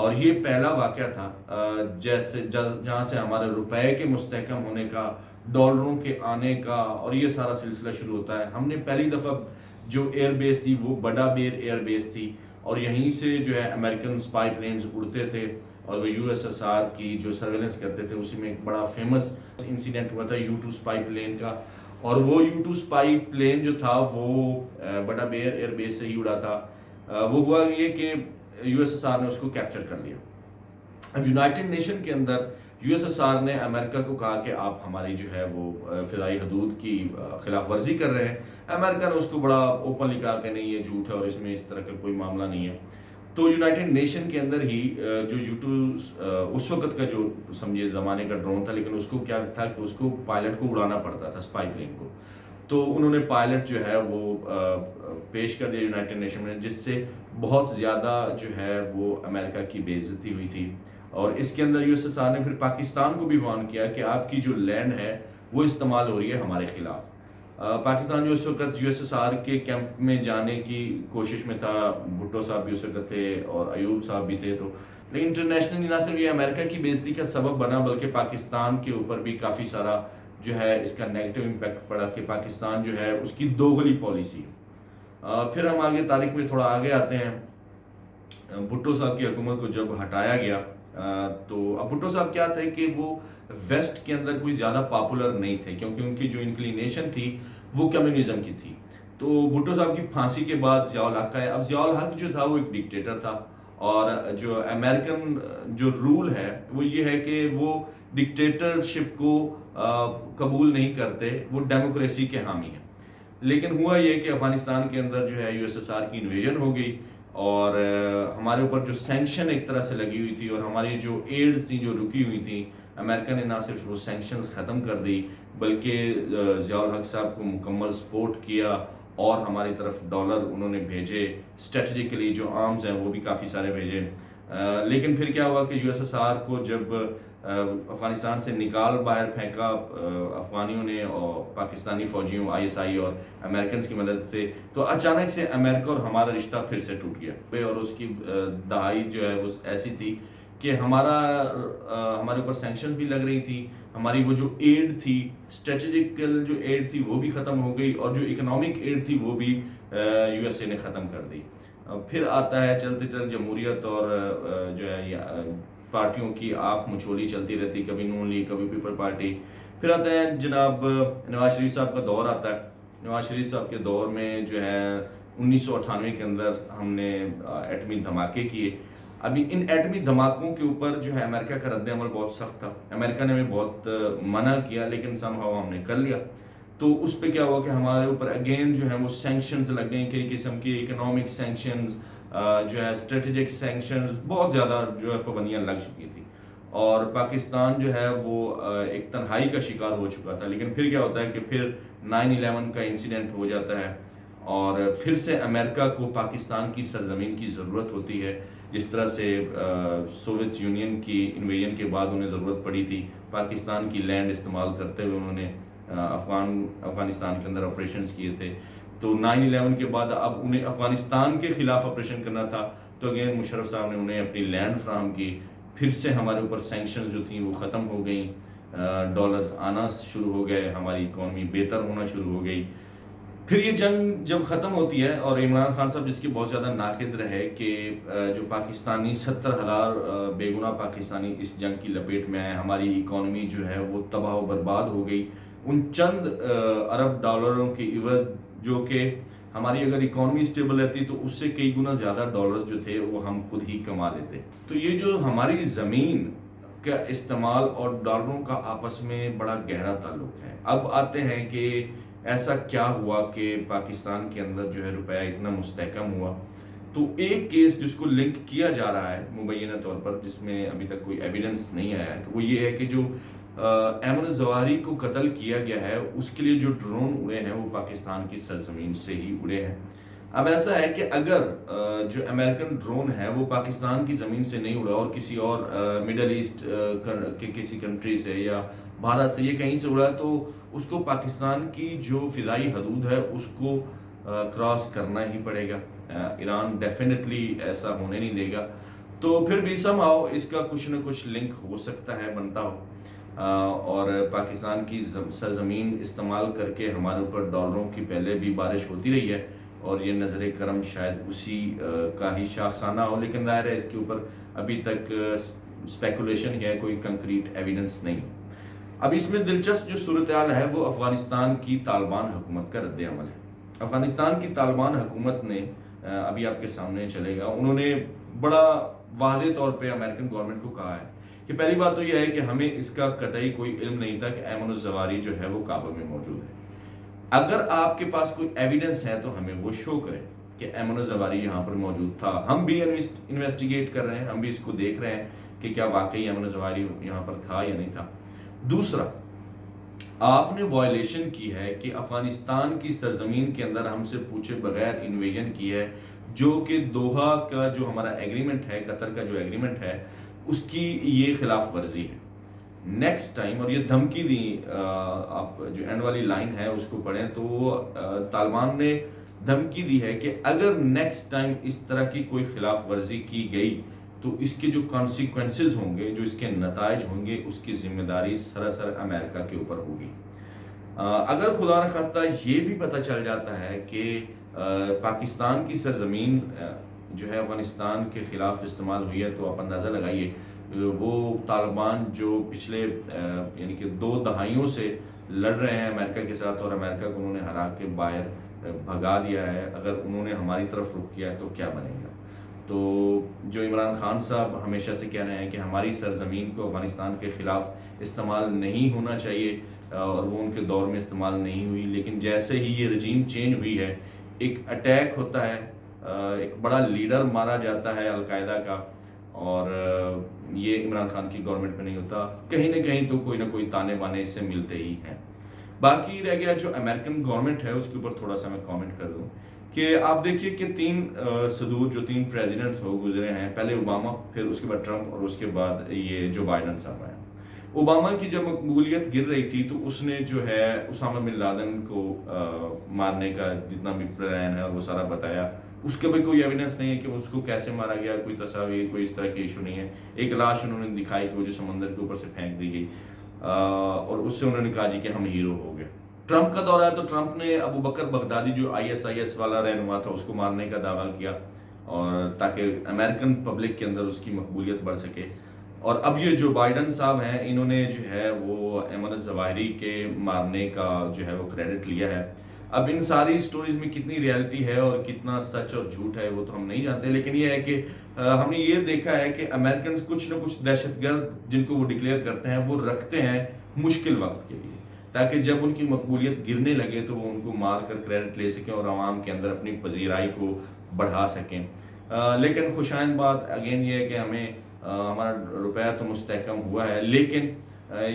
اور یہ پہلا واقعہ تھا جیسے جہاں سے ہمارے روپے کے مستحکم ہونے کا، ڈالروں کے آنے کا اور یہ سارا سلسلہ شروع ہوتا ہے۔ ہم نے پہلی دفعہ جو ایئر بیس تھی وہ بڑا بیر ایئر بیس تھی، اور یہیں سے جو ہے امریکن سپائی پلینز اڑتے تھے اور وہ یو ایس ایس آر کی جو سرویلنس کرتے تھے۔ اسی میں ایک بڑا فیمس انسیڈنٹ ہوا تھا U-2 سپائی پلین کا، اور وہ U-2 سپائی پلین جو تھا وہ بڑا بیر ایئر بیس سے ہی اڑا تھا۔ وہ ہوا یہ کہ یو ایس ایس آر نے اس کو کیپچر کر لیا۔ اب یونائٹڈ نیشن کے اندر یو ایس ایس آر نے امریکہ کو کہا کہ آپ ہماری جو ہے وہ فضائی حدود کی خلاف ورزی کر رہے ہیں۔ امریکہ نے اس کو بڑا اوپنلی کہا کہ نہیں یہ جھوٹ ہے اور اس میں اس طرح کا کوئی معاملہ نہیں ہے۔ تو یونائٹڈ نیشن کے اندر ہی جو U-2 اس وقت کا جو سمجھے زمانے کا ڈرون تھا، لیکن اس کو کیا تھا کہ اس کو پائلٹ کو اڑانا پڑتا تھا، سپائی پلین کو۔ تو انہوں نے پائلٹ جو ہے وہ پیش کر دیا یونائٹڈ نیشن میں، جس سے بہت زیادہ جو ہے وہ امریکہ کی بے عزتی ہوئی تھی۔ اور اس کے اندر یو ایس ایس آر نے پھر پاکستان کو بھی وارن کیا کہ آپ کی جو لینڈ ہے وہ استعمال ہو رہی ہے ہمارے خلاف۔ پاکستان جو اس وقت یو ایس ایس آر کے کیمپ میں جانے کی کوشش میں تھا، بھٹو صاحب بھی اس وقت تھے اور ایوب صاحب بھی تھے، تو لیکن انٹرنیشنلی نہ صرف یہ امریکہ کی بے عزتی کا سبب بنا بلکہ پاکستان کے اوپر بھی کافی سارا جو ہے اس کا نیگیٹو امپیکٹ پڑا کہ پاکستان جو ہے اس کی دوغلی پالیسی۔ پھر ہم آگے تاریخ میں تھوڑا آگے آتے ہیں۔ بھٹو صاحب کی حکومت کو جب ہٹایا گیا تو اب بھٹو صاحب کیا تھے کہ وہ ویسٹ کے اندر کوئی زیادہ پاپولر نہیں تھے، کیونکہ ان کی جو انکلینیشن تھی وہ کمیونزم کی تھی۔ تو بھٹو صاحب کی پھانسی کے بعد ضیاء الحق کا ہے۔ اب ضیاء الحق جو تھا وہ ایک ڈکٹیٹر تھا، اور جو امریکن جو رول ہے وہ یہ ہے کہ وہ ڈکٹیٹرشپ کو قبول نہیں کرتے، وہ ڈیموکریسی کے حامی ہیں۔ لیکن ہوا یہ کہ افغانستان کے اندر جو ہے یو ایس ایس آر کی انویژن ہو گئی، اور ہمارے اوپر جو سینکشن ایک طرح سے لگی ہوئی تھی اور ہماری جو ایڈز تھیں جو رکی ہوئی تھیں، امریکہ نے نہ صرف وہ سینکشنز ختم کر دی بلکہ ضیاء الحق صاحب کو مکمل سپورٹ کیا، اور ہماری طرف ڈالر انہوں نے بھیجے، اسٹریٹجیکلی جو آرمز ہیں وہ بھی کافی سارے بھیجے۔ لیکن پھر کیا ہوا کہ یو ایس ایس آر کو جب افغانستان سے نکال باہر پھینکا افغانیوں نے اور پاکستانی فوجیوں ISI اور امریکنز کی مدد سے، تو اچانک سے امریکہ اور ہمارا رشتہ پھر سے ٹوٹ گیا۔ اور اس کی دہائی جو ہے وہ ایسی تھی کہ ہمارے اوپر سینکشن بھی لگ رہی تھی، ہماری وہ جو ایڈ تھی، اسٹریٹجیکل جو ایڈ تھی وہ بھی ختم ہو گئی، اور جو اکنامک ایڈ تھی وہ بھی USA نے ختم کر دی۔ پھر آتا ہے چلتے چلتے جمہوریت اور جو ہے پارٹیوں کی آپ مچھولی چلتی رہتی، کبھی نون لیگ کبھی پیپل پارٹی۔ پھر آتا ہے جناب نواز شریف صاحب کا دور آتا ہے۔ نواز شریف صاحب کے دور میں جو ہے 1998 کے اندر ہم نے ایٹمی دھماکے کیے۔ ابھی ان ایٹمی دھماکوں کے اوپر جو ہے امریکہ کا رد عمل بہت سخت تھا، امریکہ نے ہمیں بہت منع کیا، لیکن سم ہاؤ ہم نے کر لیا۔ تو اس پہ کیا ہوا کہ ہمارے اوپر اگین جو ہے وہ سینکشنز لگ گئیں، کئی قسم کی اکنامک سینکشنز، جو ہے اسٹریٹجک سینکشنز، بہت زیادہ جو ہے پابندیاں لگ چکی تھی، اور پاکستان جو ہے وہ ایک تنہائی کا شکار ہو چکا تھا۔ لیکن پھر کیا ہوتا ہے کہ پھر 9/11 کا انسیڈنٹ ہو جاتا ہے، اور پھر سے امریکہ کو پاکستان کی سرزمین کی ضرورت ہوتی ہے، جس طرح سے سوویت یونین کی انویژن کے بعد انہیں ضرورت پڑی تھی پاکستان کی لینڈ استعمال کرتے ہوئے، انہوں نے افغانستان کے اندر آپریشنز کیے تھے۔ تو 9/11 کے بعد اب انہیں افغانستان کے خلاف آپریشن کرنا تھا، تو اگین مشرف صاحب نے انہیں اپنی لینڈ فراہم کی، پھر سے ہمارے اوپر سینکشنز جو تھیں وہ ختم ہو گئیں، ڈالرز آنا شروع ہو گئے، ہماری اکانومی بہتر ہونا شروع ہو گئی۔ پھر یہ جنگ جب ختم ہوتی ہے، اور عمران خان صاحب جس کے بہت زیادہ ناقد رہے کہ جو پاکستانی 70,000 بے گناہ پاکستانی اس جنگ کی لپیٹ میں آئے، ہماری اکانومی جو ہے وہ تباہ و برباد ہو گئی ان چند ارب ڈالروں کی عوض، جو کہ ہماری اگر اکانومی اسٹیبل رہتی تو اس سے کئی گنا زیادہ ڈالرز جو تھے وہ ہم خود ہی کما لیتے۔ تو یہ جو ہماری زمین کا استعمال اور ڈالروں کا آپس میں بڑا گہرا تعلق ہے۔ اب آتے ہیں کہ ایسا کیا ہوا کہ پاکستان کے اندر جو ہے روپیہ اتنا مستحکم ہوا۔ تو ایک کیس جس کو لنک کیا جا رہا ہے مبینہ طور پر، جس میں ابھی تک کوئی ایویڈنس نہیں آیا ہے، وہ یہ ہے کہ جو ایمن الظواہری کو قتل کیا گیا ہے اس کے لیے جو ڈرون اڑے ہیں وہ پاکستان کی سرزمین سے ہی اڑے ہیں۔ اب ایسا ہے کہ اگر جو امریکن ڈرون ہے وہ پاکستان کی زمین سے نہیں اڑا اور کسی اور مڈل ایسٹ کے کسی کنٹری سے یا بھارت سے، یہ کہیں سے اڑا، تو اس کو پاکستان کی جو فضائی حدود ہے اس کو کراس کرنا ہی پڑے گا۔ ایران ڈیفینیٹلی ایسا ہونے نہیں دے گا۔ تو پھر بھی سم ہاؤ اس کا کچھ نہ کچھ لنک ہو سکتا ہے، بنتا ہو، اور پاکستان کی سرزمین استعمال کر کے ہمارے اوپر ڈالروں کی پہلے بھی بارش ہوتی رہی ہے، اور یہ نظر کرم شاید اسی کا ہی شاخسانہ ہو، لیکن ظاہر ہے اس کے اوپر ابھی تک اسپیکولیشن ہے، کوئی کنکریٹ ایویڈنس نہیں۔ اب اس میں دلچسپ جو صورتحال ہے وہ افغانستان کی طالبان حکومت کا رد عمل ہے۔ افغانستان کی طالبان حکومت نے ابھی آپ کے سامنے چلے گا، انہوں نے بڑا واضح طور پہ امریکن گورنمنٹ کو کہا ہے کہ پہلی بات تو یہ ہے کہ ہمیں اس کا قطعی کوئی علم نہیں تھا کہ ایمن الزواہری جو ہے وہ کعبہ میں موجود ہے۔ اگر آپ کے پاس کوئی ایویڈنس ہے تو ہمیں وہ شو کریں کہ ایمن الزواہری یہاں پر موجود تھا۔ ہم بھی انویسٹیگیٹ کر رہے ہیں، ہم بھی اس کو دیکھ رہے ہیں کہ کیا واقعی ایمن الزواہری یہاں پر تھا یا نہیں تھا۔ دوسرا، آپ نے وائلیشن کی ہے کہ افغانستان کی سرزمین کے اندر ہم سے پوچھے بغیر انویژن کی ہے، جو کہ دوحہ کا جو ہمارا ایگریمنٹ ہے، قطر کا جو ایگریمنٹ ہے، اس کی یہ خلاف ورزی ہے۔ نیکسٹ ٹائم، اور یہ دھمکی دی، آپ جو اینڈ والی لائن ہے اس کو پڑھیں تو وہ طالبان نے دھمکی دی ہے کہ اگر نیکسٹ ٹائم اس طرح کی کوئی خلاف ورزی کی گئی تو اس کے جو کانسیکوینسز ہوں گے، جو اس کے نتائج ہوں گے، اس کی ذمہ داری سراسر امریکہ کے اوپر ہوگی۔ اگر خدا نخواستہ یہ بھی پتہ چل جاتا ہے کہ پاکستان کی سرزمین جو ہے افغانستان کے خلاف استعمال ہوئی ہے، تو آپ اندازہ لگائیے وہ طالبان جو پچھلے یعنی کہ 2 دہائیوں سے لڑ رہے ہیں امریکہ کے ساتھ، اور امریکہ کو انہوں نے ہرا کے باہر بھگا دیا ہے، اگر انہوں نے ہماری طرف رخ کیا ہے تو کیا بنے گا۔ تو جو عمران خان صاحب ہمیشہ سے کہہ رہے ہیں کہ ہماری سرزمین کو افغانستان کے خلاف استعمال نہیں ہونا چاہیے، اور وہ ان کے دور میں استعمال نہیں ہوئی، لیکن جیسے ہی یہ رجیم چینج ہوئی ہے، ایک اٹیک ہوتا ہے، ایک بڑا لیڈر مارا جاتا ہے القاعدہ کا، اور یہ عمران خان کی گورنمنٹ میں نہیں ہوتا، کہیں نہ کہیں تو کوئی نہ کوئی تانے بانے اس سے ملتے ہی ہیں۔ باقی رہ گیا جو امریکن گورنمنٹ ہے، اس کے اوپر تھوڑا سا میں کامنٹ کر دوں کہ آپ دیکھیے کہ 3 صدور جو 3 پریزیڈنٹس ہو گزرے ہیں، پہلے اوباما، پھر اس کے بعد ٹرمپ، اور اس کے بعد یہ جو بائیڈن صاحب ہیں۔ اوباما کی جب مقبولیت گر رہی تھی تو اس نے جو ہے اسامہ بن لادن کو مارنے کا جتنا بھی پلان ہے وہ سارا بتایا۔ اس کے بھی کوئی ایویڈنس نہیں ہے کہ اس کو کیسے مارا گیا، کوئی تصاویر، کوئی اس طرح کی ایشو نہیں ہے۔ ایک لاش انہوں نے دکھائی کہ وہ جو سمندر کے اوپر سے پھینک دی گئی، اور اس سے انہوں نے کہا جی کہ ہم ہیرو ہو گئے۔ ٹرمپ کا دور ہے تو ٹرمپ نے ابو بکر بغدادی جو ISIS والا رہنما تھا اس کو مارنے کا دعویٰ کیا، اور تاکہ امریکن پبلک کے اندر اس کی مقبولیت بڑھ سکے۔ اور اب یہ جو بائیڈن صاحب ہیں، انہوں نے جو ہے وہ ایمن الزواہری کے مارنے کا جو ہے وہ کریڈٹ لیا ہے۔ اب ان ساری سٹوریز میں کتنی ریالٹی ہے اور کتنا سچ اور جھوٹ ہے وہ تو ہم نہیں جانتے، لیکن یہ ہے کہ ہم نے یہ دیکھا ہے کہ امریکنز کچھ نہ کچھ دہشت گرد جن کو وہ ڈکلیئر کرتے ہیں وہ رکھتے ہیں مشکل وقت کے لیے، تاکہ جب ان کی مقبولیت گرنے لگے تو وہ ان کو مار کر کریڈٹ لے سکیں اور عوام کے اندر اپنی پذیرائی کو بڑھا سکیں۔ لیکن خوشائند بات اگین یہ ہے کہ ہمیں ہمارا روپیہ تو مستحکم ہوا ہے، لیکن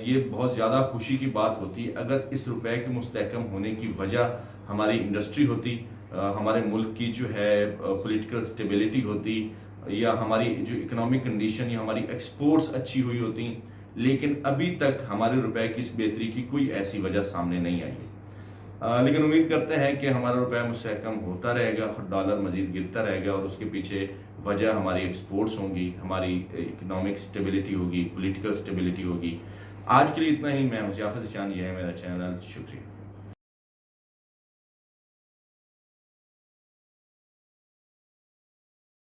یہ بہت زیادہ خوشی کی بات ہوتی اگر اس روپے کے مستحکم ہونے کی وجہ ہماری انڈسٹری ہوتی، ہمارے ملک کی جو ہے پولیٹیکل سٹیبلٹی ہوتی، یا ہماری جو اکنامک کنڈیشن یا ہماری ایکسپورٹس اچھی ہوئی ہوتی، لیکن ابھی تک ہمارے روپے کی اس بہتری کی کوئی ایسی وجہ سامنے نہیں آئی۔ لیکن امید کرتے ہیں کہ ہمارا روپیہ مستحکم ہوتا رہے گا، ڈالر مزید گرتا رہے گا، اور اس کے پیچھے وجہ ہماری ایکسپورٹس ہوں گی، ہماری اکنامک سٹیبلٹی ہوگی، پولیٹیکل سٹیبلٹی ہوگی۔ آج کے لیے اتنا ہی۔ میں ضیافت چاند، یہ ہے میرا چینل۔ شکریہ۔